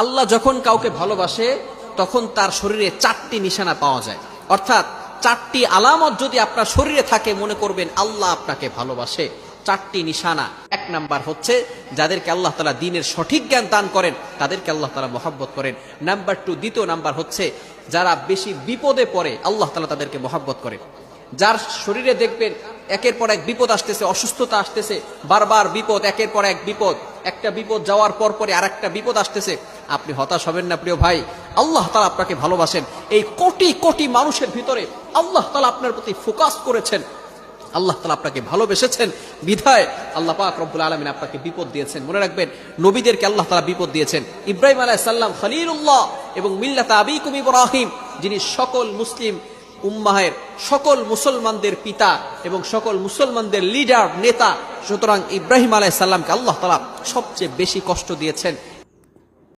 আল্লাহ যখন কাউকে ভালোবাসে তখন তার শরীরে 4টি নিশানা পাওয়া যায়, অর্থাৎ 4টি আলামত যদি আপনার শরীরে থাকে মনে করবেন আল্লাহ আপনাকে ভালোবাসে। 4টি নিশানা। 1 নাম্বার হচ্ছে যাদেরকে আল্লাহ তাআলা দ্বীনের সঠিক জ্ঞান দান করেন তাদেরকে আল্লাহ তাআলা মহব্বত করেন। নাম্বার 2, দ্বিতীয় নাম্বার হচ্ছে যারা বেশি বিপদে পড়ে আল্লাহ তাআলা তাদেরকে মহব্বত করেন। যার শরীরে দেখবেন একের পর এক বিপদ আসতেছে, অসুস্থতা আসতেছে, বারবার বিপদ, একের পর এক বিপদ, একটা বিপদ যাওয়ার পর পরে আরেকটা বিপদ আসতেছে, আপনি হতাশ হবেন না প্রিয় ভাই। আল্লাহ তাআলা আপনাকে ভালোবাসেন। এই কোটি কোটি মানুষের ভিতরে আল্লাহ তাআলা আপনার প্রতি ফোকাস করেছেন, আল্লাহ তাআলা আপনাকে ভালোবেসেছেন বিধায় আল্লাহ পাক রব্বুল আলামিন আপনাকে বিপদ দিয়েছেন। মনে রাখবেন নবীদেরকে আল্লাহ তাআলা বিপদ দিয়েছেন। ইব্রাহিম আলাইহিস সালাম খলিলুল্লাহ এবং মিল্লাতা আবিকুম ইব্রাহিম, যিনি সকল মুসলিম উম্মাহের সকল মুসলমানদের পিতা এবং সকল মুসলমানদের লিডার নেতা, সুতরাং ইব্রাহিম আলাইহিস সালামকে আল্লাহ তাআলা সবচেয়ে বেশি কষ্ট দিয়েছেন।